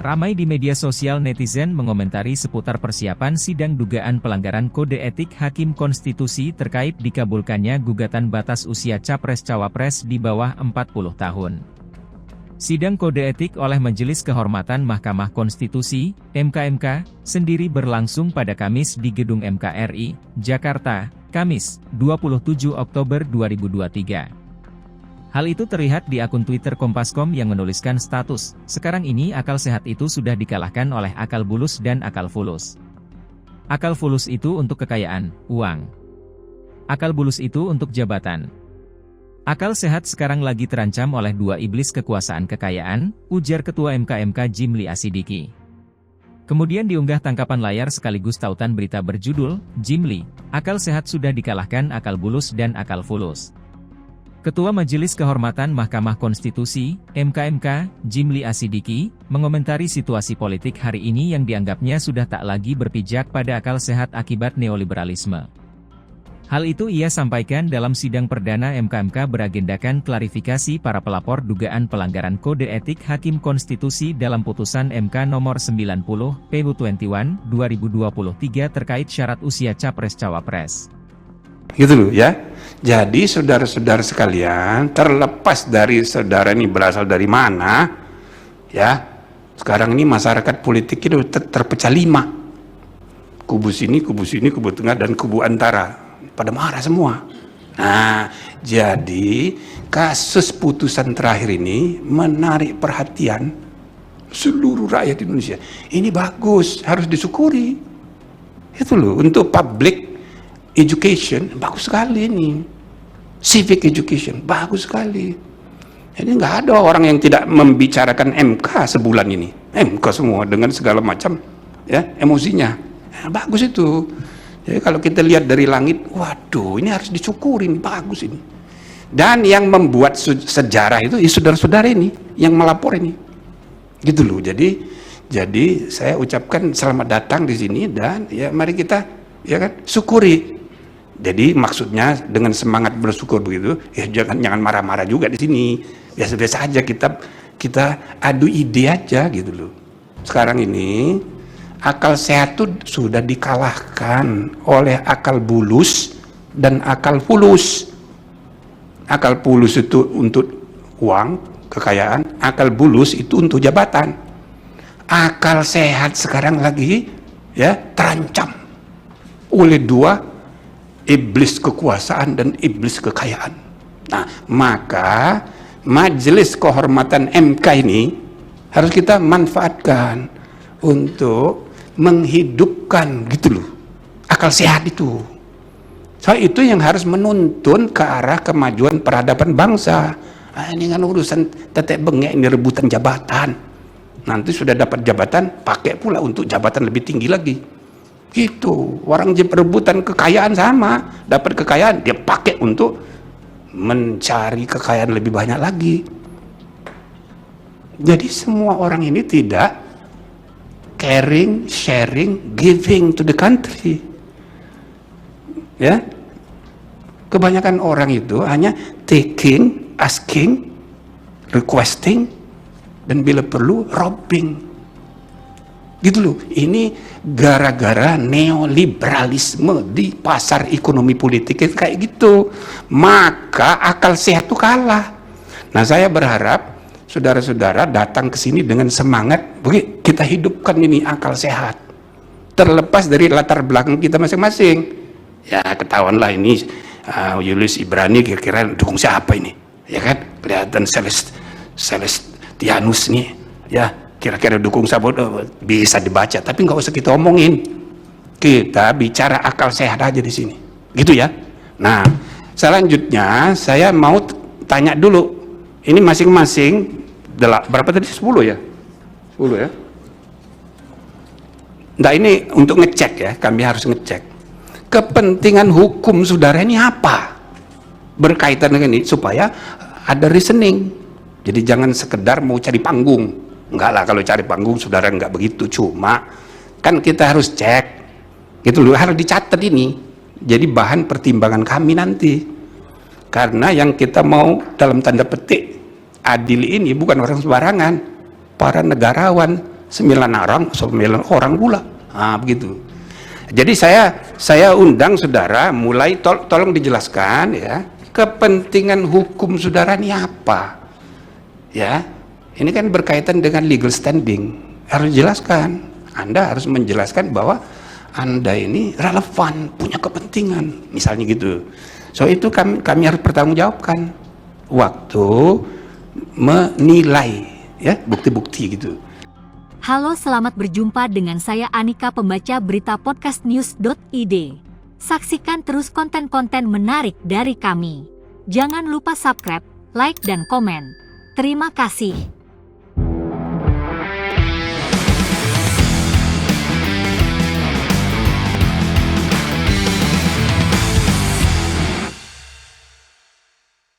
Ramai di media sosial, netizen mengomentari seputar persiapan sidang dugaan pelanggaran kode etik Hakim Konstitusi terkait dikabulkannya gugatan batas usia Capres-Cawapres di bawah 40 tahun. Sidang kode etik oleh Majelis Kehormatan Mahkamah Konstitusi, (MKMK), sendiri berlangsung pada Kamis di Gedung MK RI, Jakarta, Kamis, 27 Oktober 2023. Hal itu terlihat di akun Twitter Kompas.com yang menuliskan status, "Sekarang ini akal sehat itu sudah dikalahkan oleh akal bulus dan akal fulus. Akal fulus itu untuk kekayaan, uang. Akal bulus itu untuk jabatan. Akal sehat sekarang lagi terancam oleh dua iblis kekuasaan kekayaan," ujar Ketua MKMK Jimli Asidiki. Kemudian diunggah tangkapan layar sekaligus tautan berita berjudul, "Jimli, akal sehat sudah dikalahkan akal bulus dan akal fulus." Ketua Majelis Kehormatan Mahkamah Konstitusi, (MKMK), Jimli Asidiki, mengomentari situasi politik hari ini yang dianggapnya sudah tak lagi berpijak pada akal sehat akibat neoliberalisme. Hal itu ia sampaikan dalam sidang perdana MKMK beragendakan klarifikasi para pelapor dugaan pelanggaran kode etik Hakim Konstitusi dalam putusan MK nomor 90, PU21, 2023 terkait syarat usia Capres-Cawapres. Gitu loh ya. Jadi saudara-saudara sekalian, terlepas dari saudara ini berasal dari mana, ya, sekarang ini masyarakat politik itu terpecah 5. Kubu sini, kubu tengah, dan kubu antara. Pada marah semua. Nah, jadi kasus putusan terakhir ini menarik perhatian seluruh rakyat Indonesia. Ini bagus, harus disyukuri. Itu loh, untuk public education, bagus sekali ini. Civic education, bagus sekali. Jadi nggak ada orang yang tidak membicarakan MK sebulan ini. MK semua dengan segala macam ya emosinya. Nah, bagus itu. Jadi kalau kita lihat dari langit, waduh, ini harus disyukuri, ini bagus ini. Dan yang membuat sejarah itu ya saudara-saudara ini yang melapor ini. Gitu loh. Jadi saya ucapkan selamat datang di sini dan ya mari kita ya kan syukuri. Jadi maksudnya dengan semangat bersyukur begitu, ya jangan marah-marah juga di sini. Biasa-biasa aja kita adu ide aja gitu loh. Sekarang ini akal sehat itu sudah dikalahkan oleh akal bulus dan akal fulus. Akal fulus itu untuk uang, kekayaan, akal bulus itu untuk jabatan. Akal sehat sekarang lagi ya terancam oleh dua iblis kekuasaan dan iblis kekayaan. Nah, maka Majelis Kehormatan MK ini harus kita manfaatkan untuk menghidupkan gitu loh akal sehat itu. Soal itu yang harus menuntun ke arah kemajuan peradaban bangsa. Ini kan urusan tetek bengek, ini rebutan jabatan. Nanti sudah dapat jabatan, pakai pula untuk jabatan lebih tinggi lagi. Gitu, orang rebutan kekayaan sama, dapat kekayaan dia pakai untuk mencari kekayaan lebih banyak lagi. Jadi semua orang ini tidak caring, sharing, giving to the country. Ya, kebanyakan orang itu hanya taking, asking, requesting, dan bila perlu robbing. Gitu loh, ini gara-gara neoliberalisme di pasar ekonomi politik kayak gitu. Maka akal sehat itu kalah. Nah, saya berharap saudara-saudara datang ke sini dengan semangat, kita hidupkan ini akal sehat. Terlepas dari latar belakang kita masing-masing. Ya, ketahuanlah ini Julius Ibrani kira-kira dukung siapa ini? Ya kan? Kelihatan Celestianus nih, ya. Kira-kira dukung siapa bisa dibaca, tapi nggak usah kita omongin. Kita bicara akal sehat aja di sini, gitu ya. Nah, selanjutnya saya mau tanya dulu. Ini masing-masing berapa tadi? 10 ya? 10 ya? Nah, ini untuk ngecek ya, kami harus ngecek. Kepentingan hukum saudara ini apa? Berkaitan dengan ini, supaya ada reasoning. Jadi jangan sekedar mau cari panggung. Enggak lah, kalau cari panggung saudara enggak begitu, cuma kan kita harus cek gitu loh, harus dicatat ini jadi bahan pertimbangan kami nanti, karena yang kita mau dalam tanda petik adil ini bukan orang sembarangan, para negarawan 9 orang pula. Nah, begitu. Jadi saya undang saudara mulai tolong dijelaskan ya, kepentingan hukum saudara ini apa? Ya. Ini kan berkaitan dengan legal standing. Harus dijelaskan. Anda harus menjelaskan bahwa Anda ini relevan, punya kepentingan, misalnya gitu. So itu kami harus pertanggungjawabkan waktu menilai ya bukti-bukti gitu. Halo, selamat berjumpa dengan saya Anika, pembaca berita podcastnews.id. Saksikan terus konten-konten menarik dari kami. Jangan lupa subscribe, like, dan komen. Terima kasih.